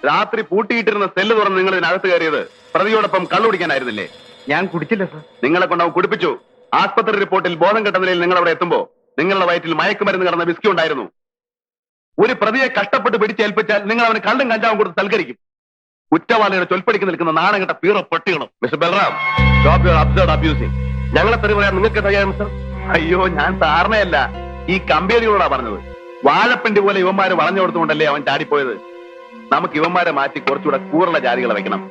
രാത്രി പൂട്ടിയിട്ടിരുന്ന സെല്ല് തുറന്ന് നിങ്ങൾ ഇതിനകത്ത് കയറിയത് പ്രതിയോടൊപ്പം കള്ളുടിക്കാനായിരുന്നില്ലേ? ഞാൻ കുടിച്ചില്ല സർ. നിങ്ങളെ കൊണ്ടവൻ കുടിപ്പിച്ചു. ആസ്പത്രി റിപ്പോർട്ടിൽ ബോധം കെട്ട നിലയിൽ നിങ്ങൾ അവിടെ എത്തുമ്പോ നിങ്ങളുടെ വയറ്റിൽ മയക്കുമരുന്ന് കടന്ന വിസ്കി ഉണ്ടായിരുന്നു. ഒരു പ്രതിയെ കഷ്ടപ്പെട്ട് പിടിച്ചേൽപ്പിച്ചാൽ നിങ്ങൾ അവന് കള്ളും കഞ്ചാവും കൊടുത്ത് സൽക്കരിക്കും. കുറ്റവാളിയുടെ ചൊൽപ്പടിക്ക് നിൽക്കുന്ന നാണകെട്ട പീറ പട്ടികളും. Mister Balram, stop your absurd abusing. ഞങ്ങളെ തെറി പറയാൻ നിങ്ങൾക്ക് കഴിയാം സർ? അയ്യോ, ഞാൻ സാറിനെയല്ല, ഈ കമ്പനികളോടാ പറഞ്ഞത്. വാഴപ്പിണ്ടി പോലെ ഇവന്മാര് വളഞ്ഞു കൊടുത്തുകൊണ്ടല്ലേ അവൻ ചാടിപ്പോയത്. നമുക്ക് ഇവന്മാരെ മാറ്റി കുറച്ചുകൂടെ കൂറുള്ള ജാതികളെ വെക്കണം.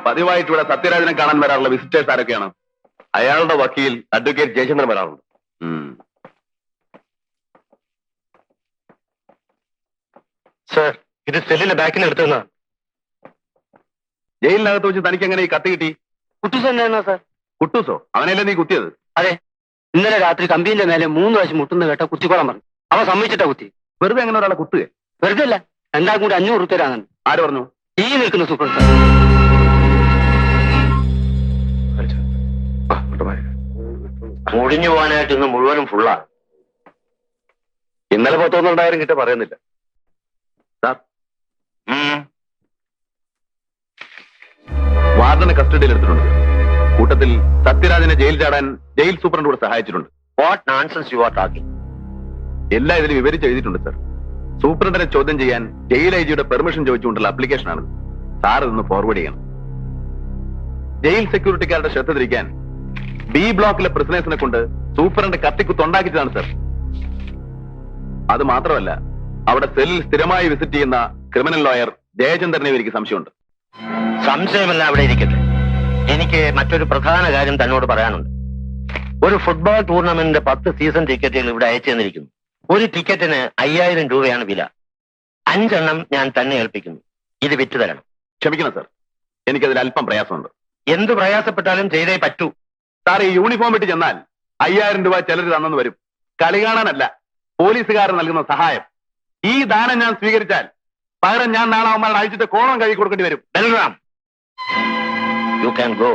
പതിവായിട്ട് ഇവിടെ സത്യരാജനെ കാണാൻ വരാറുള്ള വിസിറ്റേഴ്സ് ആരൊക്കെയാണ്? അയാളുടെ വക്കീൽ അഡ്വക്കേറ്റ് ജയചന്ദ്രൻ വരാറുണ്ട്. സർ, ഇത് സെല്ലിലെ ബാക്കിൽ എടുത്തുന്ന. ജയിലിനകത്ത് വെച്ച് തനിക്ക് എങ്ങനെ ഈ കത്ത് കിട്ടി? കുട്ടൂസ് തന്നെയാണോ സർ? കുട്ടൂസോ? അവനല്ലേ നീ കുത്തിയത്? അതെ, ഇന്നലെ രാത്രി കമ്പീന്റെ മേലെ 3 പ്രാവശ്യം മുട്ടുന്ന കേട്ട കുത്തിക്കോളാൻ പറഞ്ഞു. അവൻ സമ്മതിച്ചിട്ടാ കുത്തി. വെറുതെ എങ്ങനെ ഒരാളെ കുത്തുക? വെറുതെ അല്ല, രണ്ടാം കൂടി 500 രൂപ. ആര് പറഞ്ഞു? ഈ നിൽക്കുന്ന സൂപ്പർ സാർ. മുടിഞ്ഞു പോകാനായിട്ട് ഇന്ന് മുഴുവനും ഫുള്ളാ. ഇന്നലെ 10,000 കിட்ட പറയുന്നില്ല സാർ. വാർഡനെ കസ്റ്റഡിയിൽ എടുത്തിട്ടുണ്ട്. കൂട്ടത്തിൽ സത്യരാജനെ ജയിൽ ചാടാൻ ജയിൽ സൂപ്രണ്ട് കൂടെ സഹായിച്ചിട്ടുണ്ട്. What nonsense you are talking? എല്ലാം ഇതിൽ വിവരിച്ച് എഴുതിയിട്ടുണ്ട് സർ. സൂപ്രണ്ടിനെ ചോദ്യം ചെയ്യാൻ ജയിൽ ഐ ജിയുടെ പെർമിഷൻ ചോദിച്ചുകൊണ്ടുള്ള ആപ്ലിക്കേഷനാണ്. സാർ ഇതൊന്ന് ഫോർവേഡ് ചെയ്യണം. ജയിൽ സെക്യൂരിറ്റിക്കാരുടെ ശ്രദ്ധ തിരിക്കാൻ ബി ബ്ലോക്കിലെ പ്രിസണേഴ്സിനെ കൊണ്ട് സൂപ്രണ്ട് കത്തിക്കുത്തുണ്ടാക്കിച്ചതാണ് സർ. അത് മാത്രമല്ല, അവിടെ സെല്ലിൽ സ്ഥിരമായി വിസിറ്റ് ചെയ്യുന്ന ക്രിമിനൽ ലോയർ ജയചന്ദ്രനെ എനിക്ക് സംശയമുണ്ട്. സംശയമല്ല, അവിടെ ഇരിക്കട്ടെ. എനിക്ക് മറ്റൊരു പ്രധാന കാര്യം തന്നോട് പറയാനുണ്ട്. ഒരു ഫുട്ബോൾ ടൂർണമെന്റിന്റെ 10 സീസൺ ടിക്കറ്റുകൾ ഇവിടെ അയച്ചു തന്നിരിക്കുന്നു. ഒരു ടിക്കറ്റിന് 5000 രൂപയാണ് വില. 5 എണ്ണം ഞാൻ തന്നെ ഏൽപ്പിക്കുന്നു. ഇത് വിറ്റ് തരണം. ക്ഷമിക്കണം സർ, എനിക്കതിൽ അല്പം പ്രയാസമുണ്ട്. എന്ത് പ്രയാസപ്പെട്ടാലും ചെയ്തേ പറ്റൂ. സാർ, ഈ യൂണിഫോം ഇട്ട് ചെന്നാൽ 5000 രൂപ ചിലർ തന്നെന്ന് വരും. കളി കാണാനല്ല, പോലീസുകാരൻ നൽകുന്ന സഹായം. ഈ ദാനം ഞാൻ സ്വീകരിച്ചാൽ പകരം ഞാൻ നാളെ അവന്മാരുടെ അഴിച്ചിട്ട് കോണം കഴുകി കൊടുക്കേണ്ടി വരും. Balram, you can go.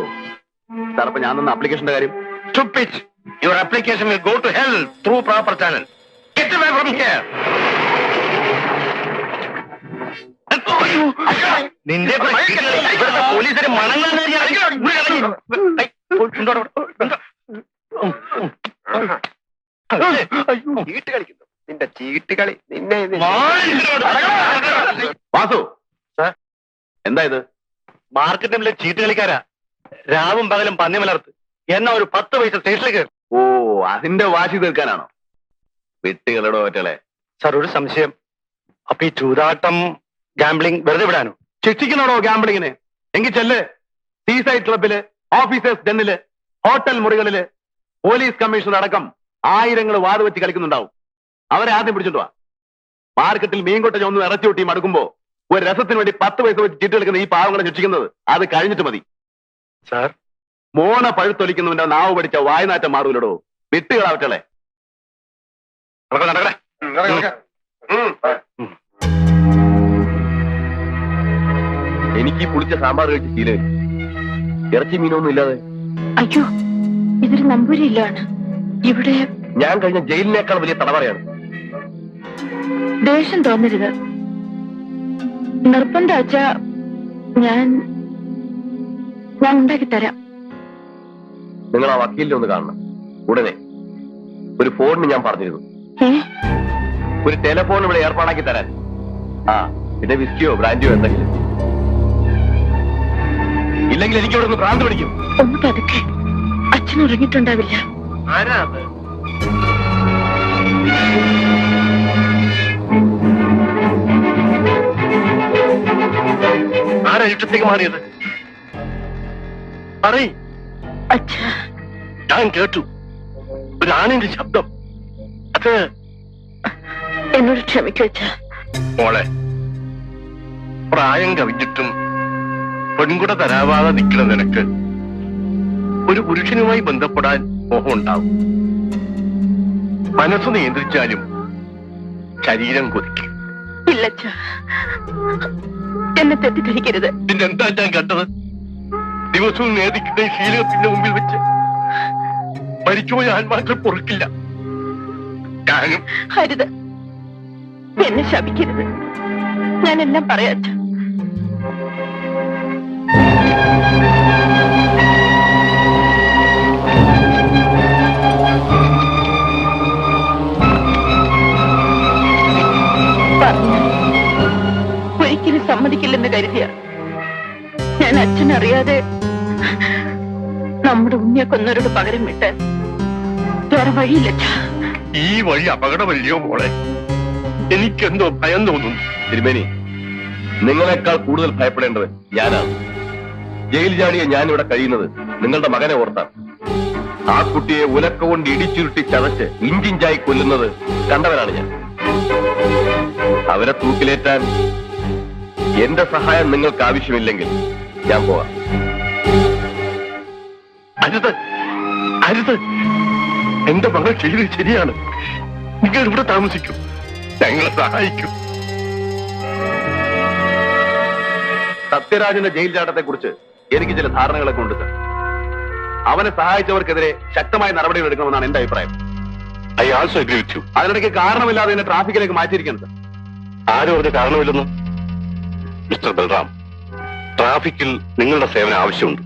Sir, അപ്പൊ ഞാൻ തന്ന ആപ്ലിക്കേഷന്റെ കാര്യം? Stupid! Your application will go to hell through proper channel. Get away from here! നിന്റെ പോലീസിന് മണങ്ങാൻ ചീട്ട് കളിക്കുന്നു. നിന്റെ ചീട്ട് കളി നിന്നെ. വാസു, എന്താ ഇത്? മാർക്കറ്റിലെ ചീട്ട് കളിക്കാരാ. രാവും പകലും പന്നി മലർത്ത്. എന്നാ ഒരു 10 പൈസ സ്റ്റേഷനിൽ കയറി. ഓ, അതിന്റെ വാശി തീർക്കാനാണോ? വിട്ടുകളടോ ഒറ്റളെ. സാർ, ഒരു സംശയം. അപ്പൊ ഈ ചൂതാട്ടം, ഗാംബ്ലിംഗ് വെറുതെ വിടാനോ? ശിക്ഷിക്കണോടോ ഗാംബ്ലിങ്ങിന്? എങ്കിൽ ചെല്ല്. സീസൈഡ് ക്ലബില്, ഓഫീസേഴ്സ് ഡെന്നില്, ഹോട്ടൽ മുറികളില് പോലീസ് കമ്മീഷണർ അടക്കം ആയിരങ്ങൾ വാത് വെച്ച് കളിക്കുന്നുണ്ടാവും. അവരെ ആദ്യം പിടിച്ചിട്ട് വാ. മാർക്കറ്റിൽ മീൻകൊട്ട ഒന്നും ഇറച്ചിയൊട്ടിയും അടുക്കുമ്പോ ഒരു രസത്തിന് വേണ്ടി 10 പൈസ വെച്ച് ചീട്ട് കളിക്കുന്ന ഈ പാവങ്ങളെ ശിക്ഷിക്കുന്നത് അത് കഴിഞ്ഞിട്ട് മതി. സാർ, മോണ പഴുത്തൊലിക്കുന്നവന്റെ നാവ് പഠിച്ച വായനാറ്റം മാറൂലടോ. വിട്ടുകളാവറ്റളെ. എനിക്ക് ഈ പുളിച്ച സാമ്പാർ കഴിച്ച് ശീലമില്ല. ഇറച്ചി മീനൊന്നും ഇല്ലാതെ. അയ്യോ, ഇതൊരു നമ്പൂരിയില്ലാണ്. ഇവിടെ ഞാൻ കഴിഞ്ഞ ജയിലിനേക്കാൾ വലിയ തടവറയാണ്. ദേഷ്യം തോന്നരുത്. നിർബന്ധം അച്ഛ, ഞാൻ ഉണ്ടാക്കി തരാം. നിങ്ങൾ ആ വക്കീലിനെ ഒന്ന് കാണണം ഉടനെ. ഒരു ഫോണിന് ഞാൻ പറഞ്ഞിരുന്നു. ഒരു ടെലിഫോൺ ഇവിടെ ഏർപ്പാടാക്കി തരാൻ. പിന്നെ വിസ്കിയോ ബ്രാൻഡിയോ എന്തെങ്കിലും. ഇല്ലെങ്കിൽ എനിക്ക് ഇവിടെ ഒന്ന് ഭ്രാന്ത് പിടിക്കും. ഒന്ന് പതുക്കെ. അച്ഛൻ ഉറങ്ങിയിട്ടുണ്ടാവില്ല. ആരാ അത്? ആരാ ഇരുട്ടത്തേക്ക് മാറിയത്? പറയ്. അച്ഛാ, ഞാൻ കേട്ടു ഒരു ആണിന്റെ ശബ്ദം. അത് എന്നോട് ക്ഷമിക്കൂ അച്ഛാ. മോളെ, പ്രായം കവിഞ്ഞിട്ടും പെൺകുട തരാവാതെ നിൽക്കുന്ന നിനക്ക് ഒരു പുരുഷനുമായി ബന്ധപ്പെടാൻ മോഹം ഉണ്ടാവും. മനസ്സ് നിയന്ത്രിച്ചാലും ശരീരം കൊതിക്കും. ഇല്ല അച്ഛാ, എന്നെ തെറ്റിദ്ധരിക്കരുത്. പിന്നെന്താ ഞാൻ കണ്ടത്? ദിവസവും നേദിക്കുന്ന ഈ ശീലത്തിന്റെ മുമ്പിൽ വെച്ച് മരിച്ചുപോയ ആത്മാക്കൾ പൊറുക്കില്ല. ഞാനും അരുത്. എന്നെ ശപിക്കരുത്. ഞാനെല്ലാം പറയാം അച്ഛാ. പറഞ്ഞാൽ ഒരിക്കലും സമ്മതിക്കില്ലെന്ന് കരുതിയ ഞാൻ അച്ഛനറിയാതെ നമ്മുടെ ഉണ്ണിയെ കൊന്നവരോട് പകരം വിട്ട് വേറെ വഴിയില്ല അച്ഛാ. ഈ വഴി അപകടമല്ലയോ മോളെ? എനിക്കെന്തോ ഭയം തോന്നുന്നു. തിരുമേനി, നിങ്ങളെക്കാൾ കൂടുതൽ ഭയപ്പെടേണ്ടത് ഞാനാണ്. ജയിൽ ജാടിയെ ഞാൻ ഇവിടെ കഴിയുന്നത് നിങ്ങളുടെ മകനെ ഓർത്താണ്. ആ കുട്ടിയെ ഉലക്ക കൊണ്ട് ഇടിച്ചുരുട്ടി ചതച്ച് ഇഞ്ചിഞ്ചായി കൊല്ലുന്നത് കണ്ടവനാണ് ഞാൻ. അവരെ തൂക്കിലേറ്റാൻ എന്റെ സഹായം നിങ്ങൾക്ക് ആവശ്യമില്ലെങ്കിൽ ഞാൻ പോകാം. അരുത്, അരുത്. എന്റെ മകൾ ചെയ്തത് ശരിയാണ്. നിങ്ങൾ ഇവിടെ താമസിക്കൂ, ഞങ്ങളെ സഹായിക്കൂ. സത്യരാജന്റെ ജയിൽ ചാട്ടത്തെ കുറിച്ച് എനിക്ക് ചില ധാരണകളൊക്കെ ഉണ്ട് സർ. അവനെ സഹായിച്ചവർക്കെതിരെ ശക്തമായ നടപടികൾ എടുക്കണമെന്നാണ് എന്റെ അഭിപ്രായം. I also agree with you. അതിനിടയ്ക്ക് കാരണമില്ലാതെ എന്നെ ട്രാഫിക്കിലേക്ക് മാറ്റിയിരിക്കണം സർ. ആരും അതിന് കാരണമില്ലെന്ന്? മിസ്റ്റർ ബൽറാം, ട്രാഫിക്കിൽ നിങ്ങളുടെ സേവനം ആവശ്യമുണ്ട്.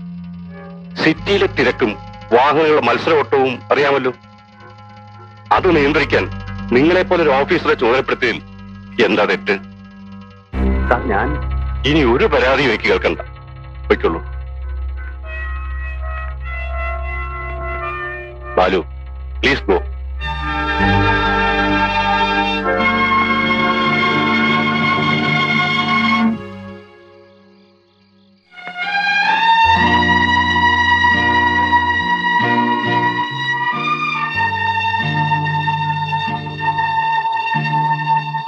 സിറ്റിയിലെ തിരക്കും വാഹനങ്ങളുടെ മത്സരവട്ടവും അറിയാമല്ലോ. അത് നിയന്ത്രിക്കാൻ നിങ്ങളെപ്പോലെ ഒരു ഓഫീസറെ ചുമതലപ്പെടുത്തിയതിൽ എന്താ തെറ്റ്? സാർ, ഞാൻ ഇനി ഒരു പരാതിയും എനിക്ക് കേൾക്കണ്ട. വയ്ക്കുള്ളൂ. Balu, please go.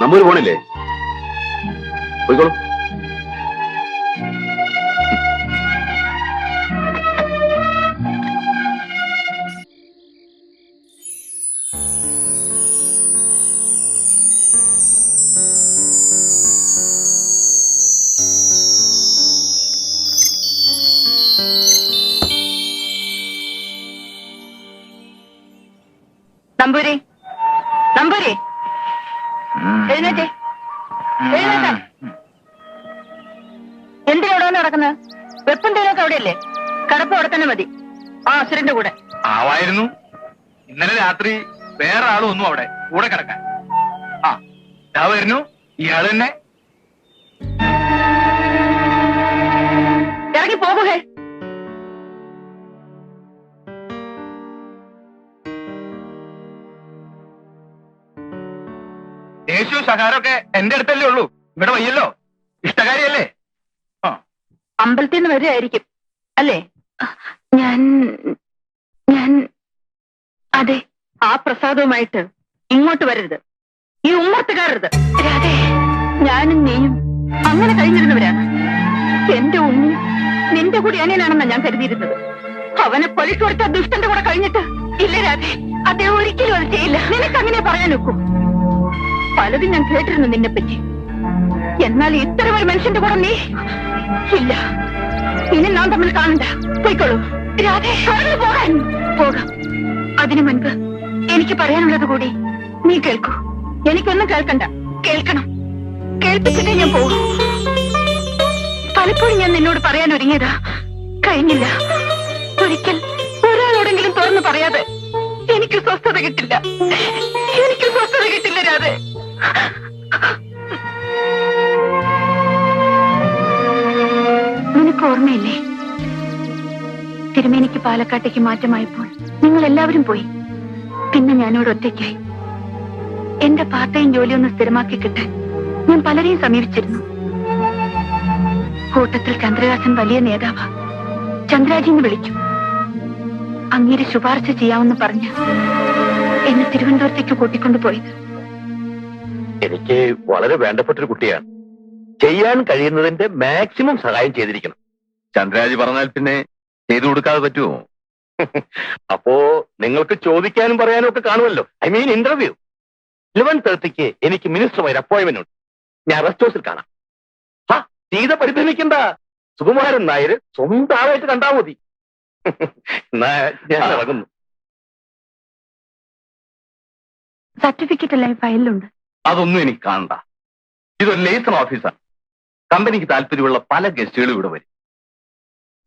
നമ്മൂര് പോണില്ലേ? പോയിക്കോളൂ. നമ്പൂരി, നമ്പൂരി, എഴുന്നേറ്റേ, എഴുന്നേറ്റ. എന്തിനവിടെ നടക്കുന്നത്? വെപ്പും തേനൊക്കെ അവിടെയല്ലേ? കടപ്പ് അവിടെ തന്നെ മതി. ആ അസുരന്റെ കൂടെ ആവായിരുന്നു. ഇന്നലെ രാത്രി വേറെ ആളും ഒന്നും അവിടെ കൂടെ കിടക്കാൻ. ആ ഞാൻ വരുന്നു. ഇയാൾ തന്നെ ഇറങ്ങി പോകുകേ. ദേഷ്യവും ശകാരമൊക്കെ എന്റെ അടുത്തല്ലേ ഉള്ളൂ. ഇവിടെ വയ്യല്ലോ. ഇഷ്ടകാരിയല്ലേ? ആ അമ്പലത്തിൽ നിന്ന് വരികയായിരിക്കും അല്ലേ? ഞാൻ ഞാൻ അതെ. ആ പ്രസാദവുമായിട്ട് ഇങ്ങോട്ട് വരരുത്. ഈ ഉമ്മർത്ത് കയറരുത്. രാധേ, ഞാനും നീയും അങ്ങനെ കഴിഞ്ഞിരുന്നവരാണ്. എന്റെ ഉണ്ണി നിന്റെ കൂടി അനിയനാണെന്നാ ഞാൻ കരുതിയിരുന്നത്. അവനെ കൊലിച്ചു കൊടുത്ത ദുഷ്ടന്റെ കൂടെ കഴിഞ്ഞിട്ട് ഇല്ല രാധേ, അദ്ദേഹം ഒരിക്കലും അത് ചെയ്യില്ല. നിനക്ക് അങ്ങനെ പറയാൻ നോക്കും. പലതും ഞാൻ കേട്ടിരുന്നു നിന്നെപ്പറ്റി. എന്നാൽ ഇത്തരം ഒരു മനുഷ്യന്റെ കൂടെ നീ ഇല്ല. ഇനി നാം തമ്മിൽ കാണണ്ട. പോയിക്കോളൂ രാധേ. പോകാൻ പോകാം. അതിനു മുൻപ് എനിക്ക് പറയാനുള്ളത് കൂടി നീ കേൾക്കൂ. എനിക്കൊന്നും കേൾക്കണ്ട. കേൾക്കണം. കേൾപ്പിച്ചിട്ടേ ഞാൻ പോകും. പലപ്പോഴും ഞാൻ നിന്നോട് പറയാൻ ഒരുങ്ങിയതാ, കഴിഞ്ഞില്ല. ഒരിക്കൽ ഒരാളോടെങ്കിലും തുറന്നു പറയാതെ എനിക്ക് സ്വസ്ഥത കിട്ടില്ല. എനിക്ക് സ്വസ്ഥത കിട്ടില്ല രാധേ. നിനക്ക് ഓർമ്മയില്ലേ, തിരുമേനിക്ക് പാലക്കാട്ടേക്ക് മാറ്റമായപ്പോൾ നിങ്ങൾ എല്ലാവരും പോയി. പിന്നെ ഞാനിവിടെ ഒറ്റയ്ക്കായി. എന്റെ പാർട്ട് ടൈം ജോലി ഒന്ന് സ്ഥിരമാക്കി കിട്ടാൻ ഞാൻ പലരെയും സമീപിച്ചിരുന്നു. കൂട്ടത്തിൽ ചന്ദ്രദാസൻ വലിയ നേതാവാ. ചന്ദ്രാജിന്ന് വിളിച്ചു. അങ്ങേര് ശുപാർശ ചെയ്യാമെന്ന് പറഞ്ഞ് എന്നെ തിരുവനന്തപുരത്തേക്ക് കൂട്ടിക്കൊണ്ടുപോയത്. എനിക്ക് വളരെ വേണ്ടപ്പെട്ടൊരു കുട്ടിയാണ്. ചെയ്യാൻ കഴിയുന്നതിന്റെ മാക്സിമം സഹായം ചെയ്തിരിക്കണം. ചന്ദ്രാജി പറഞ്ഞാൽ പിന്നെ ചെയ്തു കൊടുക്കാതെ പറ്റുമോ? അപ്പോ നിങ്ങൾക്ക് ചോദിക്കാനും പറയാനും ഒക്കെ കാണുമല്ലോ. I mean interview. 11:30 എനിക്ക് മിനിസ്റ്ററുമായി അപ്പോയിന്റ്മെന്റ് ഉണ്ട്. ഞാൻ റെസ്റ്റ് ഹൗസിൽ കാണാം. ആ സീത പരിഭ്രമിക്കണ്ട. സുകുമാരൻ നായർ സ്വന്തം ആളായിട്ട് കണ്ടാ മതി. എന്നാ ഞാൻ ഇറങ്ങുന്നു. സർട്ടിഫിക്കറ്റ് എല്ലാം ഫയലിലുണ്ട്. അതൊന്നും എനിക്ക് കാണണ്ട. ഇതൊരു ലേസൺ ഓഫീസാണ്. കമ്പനിക്ക് താല്പര്യമുള്ള പല ഗസ്റ്റുകളും ഇവിടെ വരും.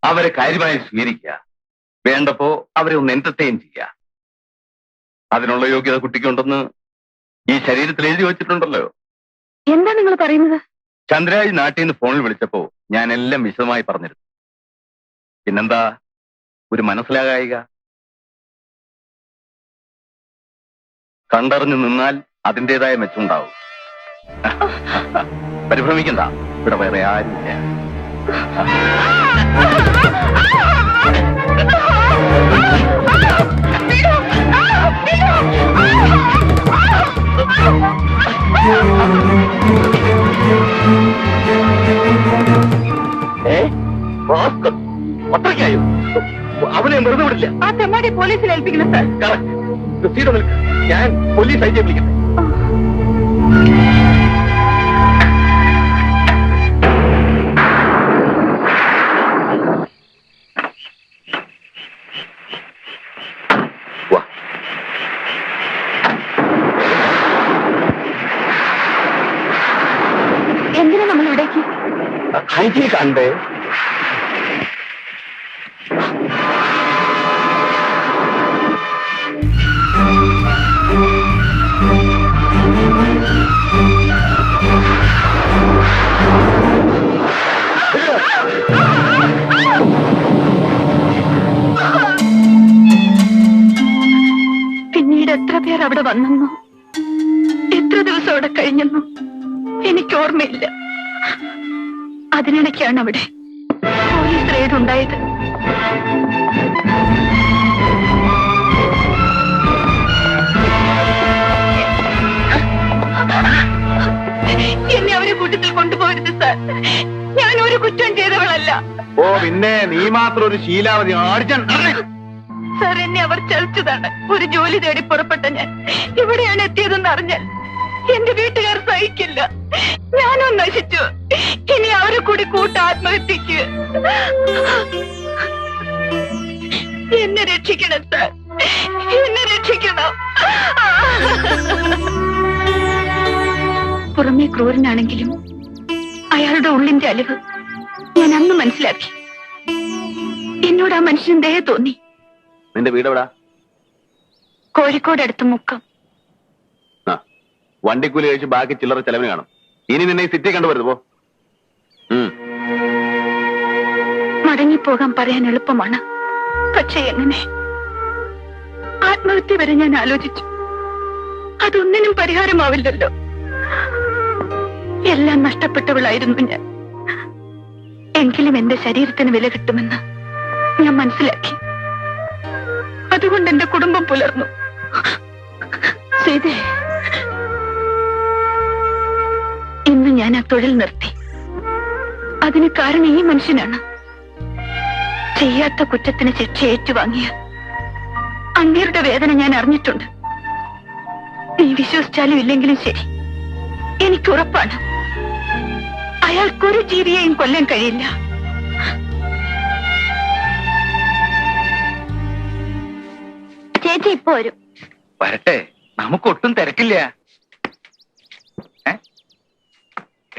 അവരെ കാര്യമായി സ്വീകരിക്കുക, വേണ്ടപ്പോ അവരെ ഒന്ന് എന്റർടൈൻ ചെയ്യുക. അതിനുള്ള യോഗ്യത കുട്ടിക്കുണ്ടെന്ന് ഈ ശരീരത്തിൽ എഴുതി വെച്ചിട്ടുണ്ടല്ലോ. എന്താ നിങ്ങൾ പറയുന്നത്? ചന്ദ്രരാജ് നാട്ടിൽ നിന്ന് ഫോണിൽ വിളിച്ചപ്പോ ഞാൻ എല്ലാം വിശദമായി പറഞ്ഞിരുന്നു. പിന്നെന്താ ഒരു മനസ്സിലാകായിക? കണ്ടറിഞ്ഞു നിന്നാൽ അതിൻ്റെതായ മെച്ചമുണ്ടാവും. പരിഭ്രമിക്കണ്ട, ഇവിടെ വേറെ ആരുമില്ല. അത്രയ്ക്കായോ? അവനെ വെറുതെ വിടില്ല. ആ തെമ്മാടി പോലീസിൽ ഏൽപ്പിക്കണം സാർ. സീഡോ നിൽക്ക്, ഞാൻ പോലീസ് ഐ ജി വിളിക്കട്ടെ. എന്തിനാ നമ്മൾ ഇവിടേക്ക്? ഐ ജി കണ്ടേ? പിന്നീട് എത്ര പേർ അവിടെ വന്നെന്നോ എത്ര ദിവസം അവിടെ കഴിഞ്ഞെന്നോ എനിക്ക് ഓർമ്മയില്ല. അതിനിടയ്ക്കാണ് അവിടെ പോലീസ് റെയ്ഡ് ഉണ്ടായത്. എന്നെ അവരെ കൂട്ടത്തിൽ കൊണ്ടുപോകരുത് സാർ. ഞാൻ ഒരു കുറ്റം ചെയ്തവളല്ല. ഓ പിന്നെ നീ മാത്രം ഒരു ശീലാവതി ആടിച്ചാൻ. സാർ, എന്നെ അവർ ചതിച്ചതാണ്. ഒരു ജോലി തേടി പുറപ്പെട്ട ഞാൻ ഇവിടെയാണ് എത്തിയതെന്ന് അറിഞ്ഞാൽ എന്റെ വീട്ടുകാർ സഹിക്കില്ല. ഞാനും നശിച്ചു. ഇനി അവരെ കൂടി കൂട്ട ആത്മഹത്യക്ക്. എന്നെ രക്ഷിക്കണം സാർ, എന്നെ രക്ഷിക്കണം. പുറമേ ക്രൂരനാണെങ്കിലും അയാളുടെ ഉള്ളിന്റെ അലിവ് ഞാൻ അന്ന് മനസ്സിലാക്കി. എന്നോട് ആ മനുഷ്യൻ ദയ തോന്നി. നിന്റെ വീട് എവിടാ? കോഴിക്കോട് അടുത്ത് മുക്കം. വണ്ടിക്കൂലി കഴിച്ച് ബാക്കി ചില്ലറ ചെലവിന് കാണും. ഇനി നിന്നെ ഈ സിറ്റി കണ്ടുവരുത്. പോ. മടങ്ങിപ്പോകാൻ പറയാൻ എളുപ്പമാണ്, പക്ഷെ എങ്ങനെ? ആത്മഹത്യ വരെ ഞാൻ ആലോചിച്ചു. അതൊന്നിനും പരിഹാരമാവില്ലല്ലോ. എല്ലാം നഷ്ടപ്പെട്ടവളായിരുന്നു ഞാൻ. എങ്കിലും എന്റെ ശരീരത്തിന് വില കിട്ടുമെന്ന് ഞാൻ മനസ്സിലാക്കി. അതുകൊണ്ട് എന്റെ കുടുംബം പുലർന്നു. സീതേ, ഇന്ന് ഞാൻ ആ തൊഴിൽ നിർത്തി. അതിന് കാരണം ഈ മനുഷ്യനാണ്. ചെയ്യാത്ത കുറ്റത്തിന് ശിക്ഷ ഏറ്റുവാങ്ങിയ അങ്ങേരുടെ വേദന ഞാൻ അറിഞ്ഞിട്ടുണ്ട്. നീ വിശ്വസിച്ചാലും ഇല്ലെങ്കിലും ശരി, എനിക്കുറപ്പാണ് അയാൾക്കൊരു ജീവിയെയും കൊല്ലാൻ കഴിയില്ല. ചേച്ചി ഇപ്പൊ വരും. വരട്ടെ, നമുക്കൊട്ടും തിരക്കില്ല.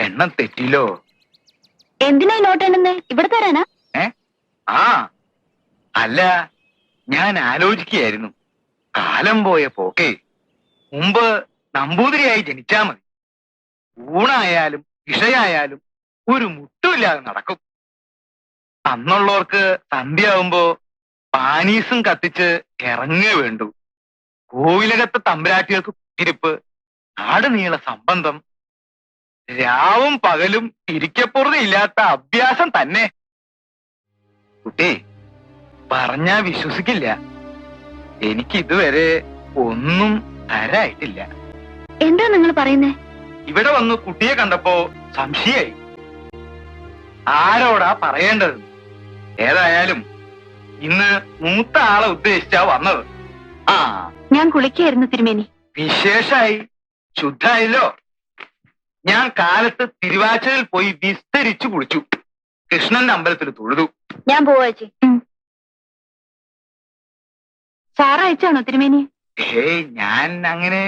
എണ്ണം തെറ്റിലോ? എന്തിനാ നോട്ട് എണ്ണുന്നേ? ഇവിടെ തരാനാ? ആ അല്ല, ഞാൻ ആലോചിക്കുകയായിരുന്നു. കാലം പോയ പോക്കേ. മുമ്പ് നമ്പൂതിരിയായി ജനിച്ചാ മതി. ഊണായാലും ഇഷയായാലും ഒരു മുട്ടുമില്ലാതെ നടക്കും. അന്നുള്ളവർക്ക് സന്ധ്യയാവുമ്പോ പാനീസും കത്തിച്ച് ഇറങ്ങേ വേണ്ടു. കോവിലകത്തെ തമ്പുരാട്ടികൾക്ക് കുത്തിരിപ്പ്, നാട് നീള സംബന്ധം, രാവും പകലും ഇരിക്കപ്പുറതില്ലാത്ത അഭ്യാസം തന്നെ. കുട്ടി പറഞ്ഞാ വിശ്വസിക്കില്ല, എനിക്ക് ഇതുവരെ ഒന്നും തരായിട്ടില്ല. എന്താ നിങ്ങൾ പറയുന്നേ? ഇവിടെ വന്ന് കുട്ടിയെ കണ്ടപ്പോ സംശയായി. ആരോടാ പറയേണ്ടത്? ഏതായാലും ഇന്ന് മൂത്ത ആളെ ഉദ്ദേശിച്ചാ വന്നത്. ആ, ഞാൻ കുളിക്കായിരുന്നു തിരുമേനി. വിശേഷായി, ശുദ്ധായല്ലോ. ഞാൻ കാലത്ത് തിരുവാച്ചലിൽ പോയി വിസ്തരിച്ചു കുളിച്ചു. കൃഷ്ണന്റെ അമ്പലത്തിൽ തൊഴുതു. ഞാൻ പോവാച്ചി. സാറ അയച്ചാണോ തിരുമേനി? ഞാൻ അങ്ങനെ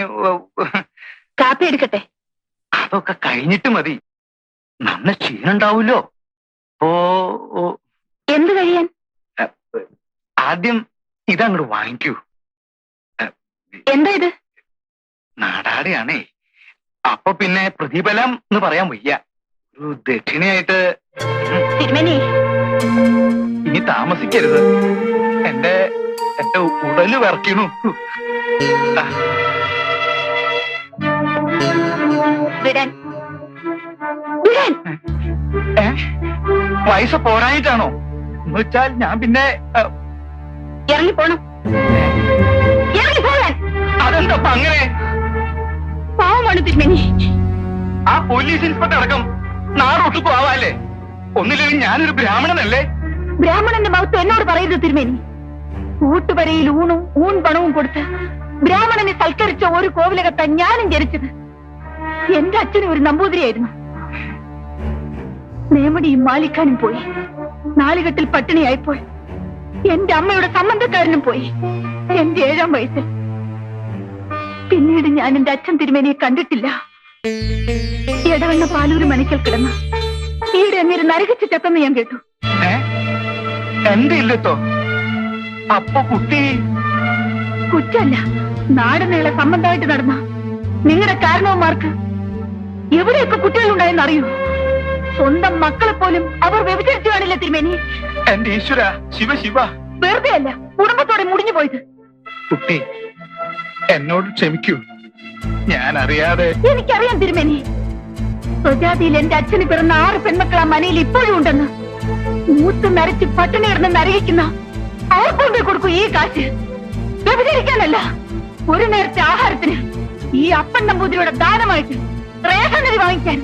കാപ്പി എടുക്കട്ടെ? അതൊക്കെ കഴിഞ്ഞിട്ട് മതി. നല്ല ക്ഷീണുണ്ടാവൂലോ. ഓ ഓ, എന്ത് കഴിയാൻ? ആദ്യം ഇതങ്ങോട്ട് വാങ്ങിക്കൂ. എന്താ ഇത്? നാടാടിയാണേ. അപ്പൊ പിന്നെ പ്രതിഫലം എന്ന് പറയാൻ വയ്യ. ഒരു ദക്ഷിണയായിട്ട്. തിരുമേനി, ഇനി താമസിക്കരുത്. എന്റെ ഉടല് വിറയ്ക്കണു. വിടാൻ വിടാൻ. വയസ്സ് പോരായിട്ടാണോ എന്ന് വെച്ചാൽ ഞാൻ പിന്നെ ഇറങ്ങിപ്പോണം. ഇറങ്ങിപ്പോകാൻ. അതെന്താ അങ്ങനെ? പാവമാണ് തിരുമേനി. ആ പോലീസ് ഇൻസ്പെക്ടർ അടക്കം നാടൊട്ടു പോവാല്ലേ? ഒന്നില്ലെങ്കിൽ ഞാനൊരു ബ്രാഹ്മണനല്ലേ? ബ്രാഹ്മണന്റെ മഹത്വം എന്നോട് പറയരുത് തിരുമേനി. കൂട്ടുപരയിൽ ഊൺ പണവും കൊടുത്ത് ബ്രാഹ്മണനെ സൽക്കരിച്ച ഒരു കോവിലകത്താൻ ഞാനും ജനിച്ചത്. എന്റെ അച്ഛനും ഒരു നമ്പൂതിരിയായിരുന്നു. നേമടിയും മാലിക്കാനും പോയി. നാലുകെട്ടിൽ പട്ടിണിയായപ്പോൾ എന്റെ അമ്മയുടെ സംബന്ധക്കാരനും പോയി എന്റെ 7ാം വയസ്സിൽ. പിന്നീട് ഞാൻ എന്റെ അച്ഛൻ തിരുമേനിയെ കണ്ടിട്ടില്ല. ഇടവണ്ണ പാലൂര് മനക്കൽ കിടന്നു ഈടെ അങ്ങേര് നരകിച്ച് ചത്തെന്ന് ഞാൻ കേട്ടു. എന്റെ ഇല്ലത്തോ? അപ്പൊ കുട്ടി കുറ്റല്ല, നാടിനേളെ സംബന്ധമായിട്ട് നടന്ന നിങ്ങളുടെ കാരണവന്മാർക്ക് എവിടെയൊക്കെ കുട്ടികളുണ്ടായെന്ന് അറിയൂ. സ്വന്തം മക്കളെ പോലും അവർ വ്യഭിചരിച്ചു കാണില്ല തിരുമേനി. എന്റെ ഈശ്വര, ശിവ ശിവ. വെറുതെ അല്ല, കുടുംബത്തോടെ മുടിഞ്ഞു പോയത്. കുട്ടി എന്നോട് ക്ഷമിക്കൂ. ഞാൻ അറിയാതെ. എനിക്കറിയാം തിരുമേനി. സ്വജാതിയിൽ എന്റെ അച്ഛന് പിറന്ന 6 പെൺമക്കൾ ആ മനയിൽ ഇപ്പോഴും ഉണ്ടെന്ന്. മൂത്ത് നരച്ച് പട്ടിണി കിടന്ന് നരകിക്കുന്ന അവർക്കൊണ്ടേ കൊടുക്കൂ ഈ കാശ്. വ്യഭിചരിക്കാനല്ല, ഒരു നേരത്തെ ആഹാരത്തിന് ഈ അപ്പൻ നമ്പൂതിരിയുടെ ദാനമായിട്ട് റേഷൻ അരി വാങ്ങിക്കാൻ.